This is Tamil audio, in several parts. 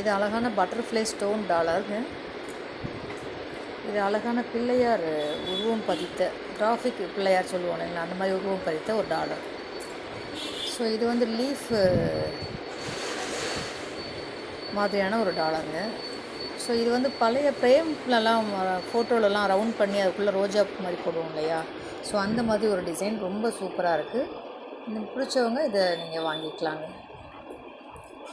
இது அழகான பட்டர்ஃப்ளை ஸ்டோன் டாலருங்க. இது அழகான பிள்ளையார் உருவம் பதித்த டிராஃபிக் பிள்ளையார் சொல்லுவோம் இல்லைங்களா, அந்த மாதிரி உருவம் பதித்த ஒரு டாலர். ஸோ இது வந்து லீஃப் மாதிரியான ஒரு டாலருங்க. ஸோ இது வந்து பழைய பிரேம்லலாம் ஃபோட்டோலலாம் ரவுண்ட் பண்ணி அதுக்குள்ளே ரோஜா மாதிரி போடுவோம் இல்லையா, ஸோ அந்த மாதிரி ஒரு டிசைன் ரொம்ப சூப்பராக இருக்குது. எனக்கு பிடிச்சவங்க இதை நீங்கள் வாங்கிக்கலாங்க.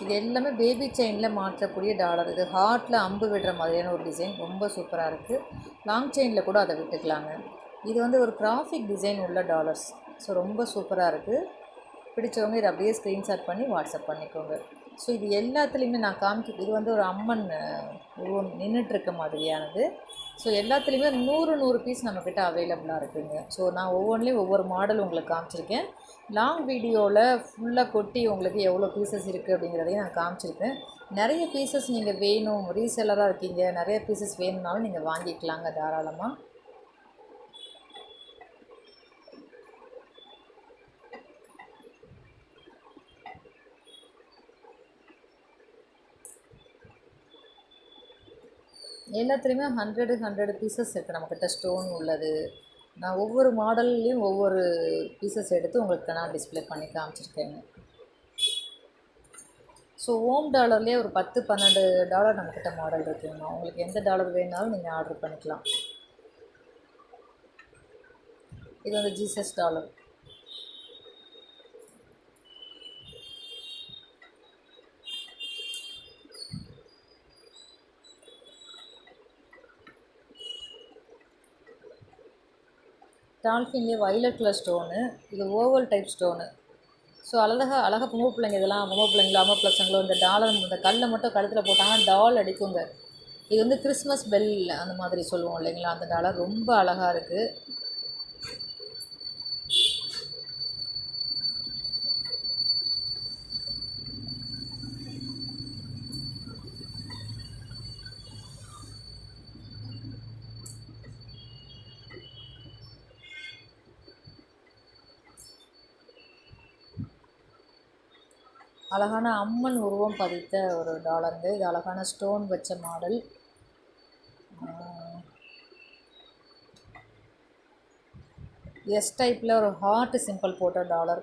இது எல்லாமே பேபி செயினில் மாற்றக்கூடிய டாலர். இது ஹார்ட்டில் அம்பு விடுற மாதிரியான ஒரு டிசைன் ரொம்ப சூப்பராக இருக்குது. லாங் செயினில் கூட அதை விட்டுக்கலாங்க. இது வந்து ஒரு கிராஃபிக் டிசைன் உள்ள டாலர்ஸ். ஸோ ரொம்ப சூப்பராக இருக்குது. பிடிச்சவங்க இதை அப்படியே ஸ்க்ரீன்ஷாட் பண்ணி வாட்ஸ்அப் பண்ணிக்கோங்க. ஸோ இது எல்லாத்துலேயுமே நான் இது வந்து ஒரு அம்மன் உருவம் நின்றுட்டுருக்க மாதிரியானது. ஸோ எல்லாத்துலேயுமே 100 பீஸ் நம்மக்கிட்ட அவைலபிளாக இருக்குதுங்க. ஸோ நான் ஒவ்வொன்றிலையும் ஒவ்வொரு மாடல் உங்களுக்கு காமிச்சிருக்கேன். லாங் வீடியோவில் ஃபுல்லாக கொட்டி உங்களுக்கு எவ்வளோ பீசஸ் இருக்குது அப்படிங்கிறதையும் நான் காமிச்சிருக்கேன். நிறைய பீசஸ் நீங்கள் வேணும், ரீசெல்லராக இருக்கீங்க, நிறைய பீசஸ் வேணும்னாலும் நீங்கள் வாங்கிக்கலாங்க தாராளமாக. எல்லாத்துலேயுமே 100 பீசஸ் இருக்குது நம்மக்கிட்ட ஸ்டோன் உள்ளது. நான் ஒவ்வொரு மாடல்லையும் ஒவ்வொரு பீசஸ் எடுத்து உங்களுக்கு நான் டிஸ்பிளே பண்ணி காமிச்சிருக்கேங்க. ஸோ ஓம் டாலர்லேயே ஒரு 10-12 டாலர் நம்மக்கிட்ட மாடல் இருக்குங்கண்ணா. உங்களுக்கு எந்த டாலர் வேணுனாலும் நீங்கள் ஆர்டர் பண்ணிக்கலாம். இது வந்து ஜீசஸ் டாலர். டால்ஃபின்லேயே வயலட் கலர் ஸ்டோனு. இது ஓவல் டைப் ஸ்டோனு. ஸோ அழகாக பொம்பளை பிள்ளைங்க, இதெல்லாம் பொம்பளை பிள்ளைங்களோ அம்மா பசங்களோ இந்த டாலர் இந்த கல்லை மட்டும் கழுத்தில் போட்டாங்கன்னா டால் அடிக்குங்க. இது வந்து கிறிஸ்மஸ் பெல் அந்த மாதிரி சொல்லுவோம் இல்லைங்களா, அந்த டாலர் ரொம்ப அழகாக இருக்குது. அழகான அம்மன் உருவம் பதித்த ஒரு டாலருங்க. இது அழகான ஸ்டோன் வச்ச மாடல். எஸ் டைப்பில் ஒரு ஹார்ட் சிம்பிள் போட்ட டாலர்.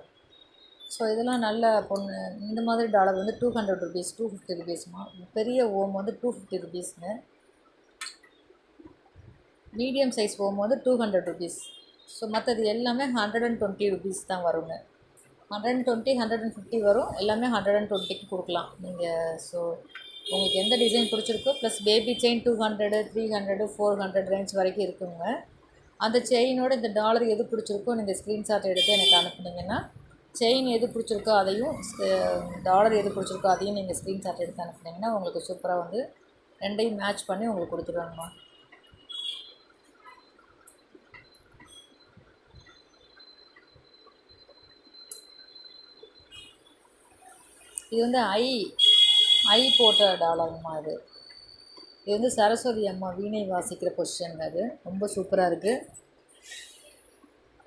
ஸோ இதெல்லாம் நல்ல பொண்ணு. இந்த மாதிரி டாலர் வந்து 200 ருபீஸ், 250 ருபீஸ்மா. பெரிய ஓம் வந்து 250 ருபீஸ்ங்க. மீடியம் சைஸ் ஓம் வந்து 200 ருபீஸ். ஸோ மற்றது எல்லாமே 120 ருபீஸ் தான் வருங்க. 120, 150 வரும். எல்லாமே 120க்கு கொடுக்கலாம் நீங்கள். ஸோ உங்களுக்கு எந்த டிசைன் பிடிச்சிருக்கோ, ப்ளஸ் பேபி செயின் 200, 300, 400 ரேஞ்ச் வரைக்கும் இருக்குங்க. அந்த செயினோட இந்த டாலர் எது பிடிச்சிருக்கோ நீங்கள் ஸ்க்ரீன்ஷாட் எடுத்து எனக்கு அனுப்புனீங்கன்னா, செயின் எது பிடிச்சிருக்கோ அதையும், டாலர் எது பிடிச்சிருக்கோ அதையும் நீங்கள் ஸ்க்ரீன்ஷாட் எடுத்து அனுப்புனீங்கன்னா உங்களுக்கு சூப்பராக வந்து ரெண்டையும் மேட்ச் பண்ணி உங்களுக்கு கொடுத்துருவாங்கம்மா. இது வந்து ஐ போட்ட டாலருமா. இது வந்து சரஸ்வதி அம்மா வீணை வாசிக்கிற பொசிஷன். அது ரொம்ப சூப்பராக இருக்குது.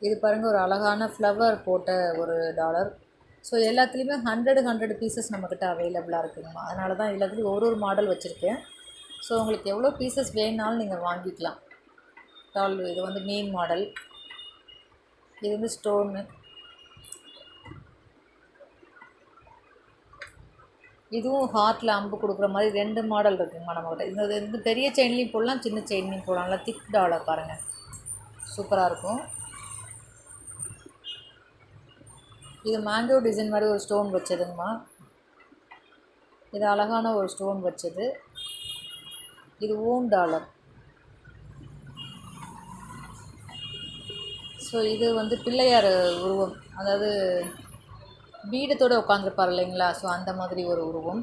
இது பாருங்கள், ஒரு அழகான ஃப்ளவர் போட்ட ஒரு டாலர். ஸோ எல்லாத்துலேயுமே 100 பீசஸ் நம்மக்கிட்ட அவைலபிளாக இருக்குங்கம்மா. அதனால தான் எல்லாத்துலேயும் ஒரு மாடல் வச்சுருக்கேன். ஸோ உங்களுக்கு எவ்வளோ பீசஸ் வேணுனாலும் நீங்கள் வாங்கிக்கலாம். இது வந்து மீன் மாடல். இது வந்து ஸ்டோனு. இதுவும் ஹார்ட்டில் அம்பு கொடுக்குற மாதிரி 2 மாடல் இருக்குங்கம்மா நம்மக்கிட்ட. இந்த பெரிய செயின்லேயும் போடலாம், சின்ன செயின்லேயும் போடலாம். நல்லா திக் டாலர் பாருங்கள், சூப்பராக இருக்கும். இது மேங்கோ டிசைன் மாதிரி ஒரு ஸ்டோன் வச்சதுங்கம்மா. இது அழகான ஒரு ஸ்டோன் வச்சது. இது ஓம் டாலர். ஸோ இது வந்து பிள்ளையார் உருவம், அதாவது பீடத்தோடு உட்காந்துருப்பார் இல்லைங்களா, ஸோ அந்த மாதிரி ஒரு உருவம்.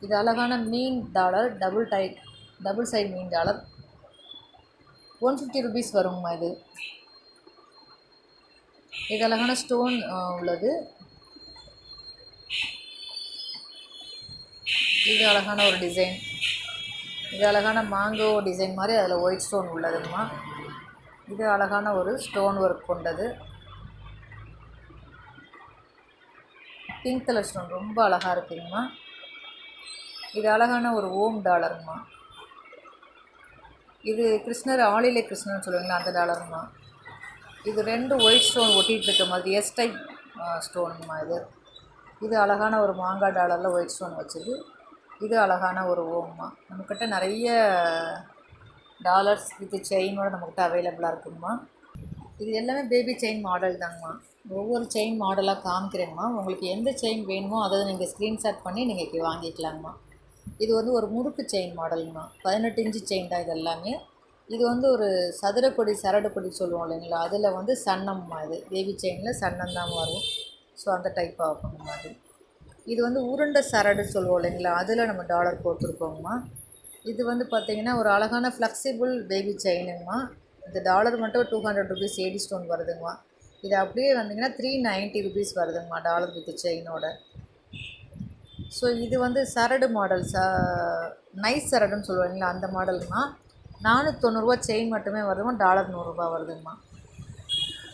இது அழகான மீன் டாலர், டபுள் சைட் மீன் டாலர். 150 ருபீஸ் வருங்கம்மா. இது அழகான ஸ்டோன் உள்ளது. இது அழகான ஒரு டிசைன். இது அழகான மாங்கோ டிசைன் மாதிரி அதில் ஒயிட் ஸ்டோன் உள்ளதுங்கம்மா. இது அழகான ஒரு ஸ்டோன் ஒர்க் கொண்டது. பிங்க் கலர் ஸ்டோன் ரொம்ப அழகாக இருக்குங்கம்மா. இது அழகான ஒரு ஓம் டாலருங்கம்மா. இது கிருஷ்ணர் ஆளிலை கிருஷ்ணர்னு சொல்லுவீங்களா அந்த டாலருங்கம்மா. இது 2 ஒயிட் ஸ்டோன் ஒட்டிகிட்டு இருக்க மாதிரி எஸ் டைப் ஸ்டோனுங்கம்மா. இது அழகான ஒரு மாங்காய் டாலரில் ஒயிட் ஸ்டோன் வச்சுது. இது அழகான ஒரு ஓம்மா. நம்மக்கிட்ட நிறைய டாலர்ஸ் வித் செயினோட நம்மக்கிட்ட அவைலபிளாக இருக்குங்கம்மா. இது எல்லாமே பேபி செயின் மாடல் தாங்கம்மா. ஒவ்வொரு செயின் மாடலாக காமிக்கிறேங்கம்மா. உங்களுக்கு எந்த செயின் வேணுமோ அதை நீங்கள் ஸ்க்ரீன்ஷாட் பண்ணி நீங்கள் வாங்கிக்கலாங்கம்மா. இது வந்து ஒரு முறுக்கு செயின் மாடலுங்கம்மா. 18 இன்ச்சு செயின் தான் இது எல்லாமே. இது வந்து ஒரு சதுரக்கொடி சரடு கொடி சொல்லுவோம் இல்லைங்களா, அதில் வந்து சன்னம்மா. இது பேபி செயினில் சன்னம் தான் வரும். ஸோ அந்த டைப் ஆகுங்கம்மா. இது வந்து உருண்டை சரடு சொல்லுவோம் இல்லைங்களா, அதில் நம்ம டாலர் போட்டிருக்கோங்கம்மா. இது வந்து பார்த்திங்கன்னா ஒரு அழகான ஃப்ளெக்சிபிள் பேபி செயினுங்கம்மா. இந்த டாலர் மட்டும் 200 ருபீஸ் ஏடி ஸ்டோன் வருதுங்கம்மா. இது அப்படியே வந்திங்கன்னா 390 ருபீஸ் வருதுங்கம்மா டாலர் வித் செயினோட. ஸோ இது வந்து சரடு மாடல், நைஸ் சரடுன்னு சொல்லுவாங்களா அந்த மாடலுங்கம்மா. 490 ரூபா செயின் மட்டுமே வருதுமா, டாலர் 100 ரூபா வருதுங்கம்மா.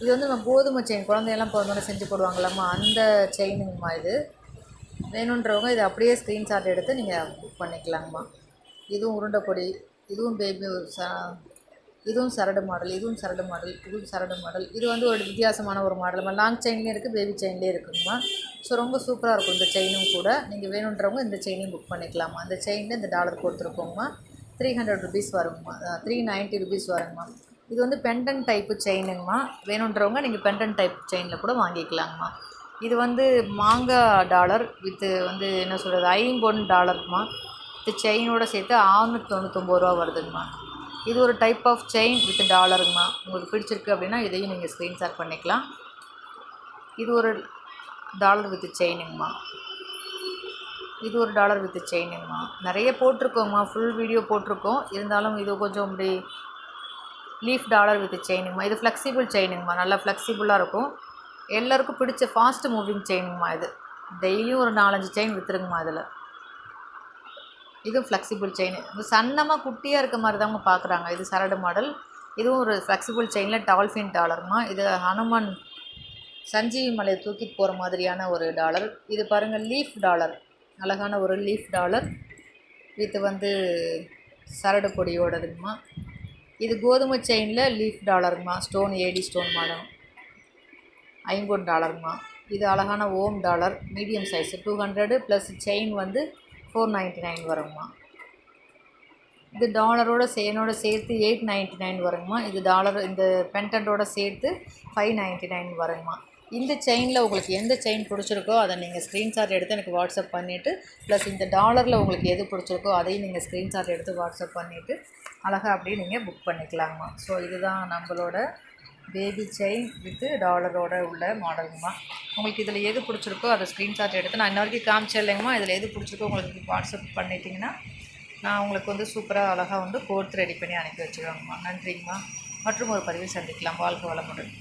இது வந்து நம்ம கோதுமை செயின் குழந்தையெல்லாம் பிறந்தோன்னே செஞ்சு போடுவாங்களாம்மா, அந்த செயினுங்கம்மா. இது வேணுன்றவங்க இதை அப்படியே ஸ்க்ரீன்ஷாட் எடுத்து நீங்கள் புக் பண்ணிக்கலாங்கம்மா. இதுவும் உருண்டை பொடி, இதுவும் பேபி இதுவும் சரடு மாடல், இதுவும் சரடு மாடல், இதுவும் சரடு மாடல். இது வந்து ஒரு வித்தியாசமான ஒரு மாடல். லாங் செயின்லேயும் இருக்குது, பேபி செயின்லேயும் இருக்குங்கம்மா. ஸோ ரொம்ப சூப்பராக இருக்கும் இந்த செயினும் கூட. நீங்கள் வேணுன்றவங்க இந்த செயினையும் புக் பண்ணிக்கலாமா. அந்த செயினில் இந்த டாலர் கொடுத்துருக்கோங்கம்மா. 300 ருபீஸ் வருங்கம்மா, 390 ருபீஸ் வருங்கம்மா. இது வந்து பெண்டன் டைப்பு செயினுங்கம்மா. வேணுன்றவங்க நீங்கள் பெண்டன் டைப் செயினில் கூட வாங்கிக்கலாங்கம்மா. இது வந்து மாங்காய் டாலர் வித்து வந்து என்ன சொல்கிறது, ஐம்பொன் டாலருங்கம்மா. இது செயினோட சேர்த்து 699 ரூபா வருதுங்கம்மா. இது ஒரு டைப் ஆஃப் செயின் வித் டாலருங்கம்மா. உங்களுக்கு பிடிச்சிருக்கு அப்படின்னா இதையும் நீங்கள் ஸ்க்ரீன்ஷாட் பண்ணிக்கலாம். இது ஒரு டாலர் வித் செயினுங்கம்மா. இது ஒரு டாலர் வித் செயினுங்கம்மா. நிறைய போட்டிருக்கோங்கம்மா, ஃபுல் வீடியோ போட்டிருக்கோம். இருந்தாலும் இது கொஞ்சம் இப்படி லீஃப் டாலர் வித் செயினுங்கம்மா. இது ஃப்ளெக்சிபிள் செயினுங்கம்மா, நல்லா ஃப்ளெக்சிபிளாக இருக்கும். எல்லாருக்கும் பிடிச்ச ஃபாஸ்ட் மூவிங் செயினுங்கம்மா. இது டெய்லியும் ஒரு 4-5 செயின் விற்றுருங்கம்மா. இதில் இதுவும் ஃப்ளெக்சிபிள் செயின். இது சன்னமாக குட்டியாக இருக்க மாதிரி தாங்க பார்க்குறாங்க. இது சரடு மாடல். இதுவும் ஒரு ஃப்ளெக்சிபிள் செயினில் டால்ஃபின் டாலருமா. இது ஹனுமான் சஞ்சீவி மலையை தூக்கிட்டு போகிற மாதிரியான ஒரு டாலர். இது பாருங்கள், லீஃப் டாலர், அழகான ஒரு லீஃப் டாலர் வித் வந்து சரடு பொடியோடதுங்கம்மா. இது கோதுமை செயினில் லீஃப் டாலருங்கம்மா, ஸ்டோன் ஏடி ஸ்டோன் மாடல், ஐம்பொன் டாலருங்கம்மா. இது அழகான Om dollar, medium size, 200 plus chain வந்து 499 வருங்கம்மா. இது டாலரோட செயினோட சேர்த்து 899 வருங்கம்மா. இது டாலர் இந்த பெண்டன்ட்டோட சேர்த்து 599 வருங்கம்மா. இந்த செயினில் உங்களுக்கு எந்த செயின் பிடிச்சிருக்கோ அதை நீங்கள் ஸ்க்ரீன்ஷாட் எடுத்து எனக்கு வாட்ஸ்அப் பண்ணிவிட்டு, ப்ளஸ் இந்த டாலரில் உங்களுக்கு எது பிடிச்சிருக்கோ அதையும் நீங்கள் ஸ்க்ரீன்ஷாட் எடுத்து வாட்ஸ்அப் பண்ணிவிட்டு அழகாக அப்படியே நீங்கள் புக் பண்ணிக்கலாங்கம்மா. ஸோ இதுதான் நம்மளோட பேபி செயின் வித்து டாலரோட உள்ள மாடலுங்கம்மா. உங்களுக்கு இதில் எது பிடிச்சிருக்கோ அதை ஸ்க்ரீன்ஷாட் எடுத்து நான் இன்ன வரைக்கும் காமிச்சேன் இல்லைங்கம்மா. இதில் எது பிடிச்சிருக்கோ உங்களுக்கு வாட்ஸ்அப் பண்ணிட்டீங்கன்னா நான் உங்களுக்கு வந்து சூப்பராக அழகாக வந்து கோர்த்து ரெடி பண்ணி அனுப்பி வச்சுருவேங்கம்மா. நன்றிங்கம்மா. மற்றும் ஒரு பதிவில் சந்திக்கலாம். வாழ்க வளமுடன்.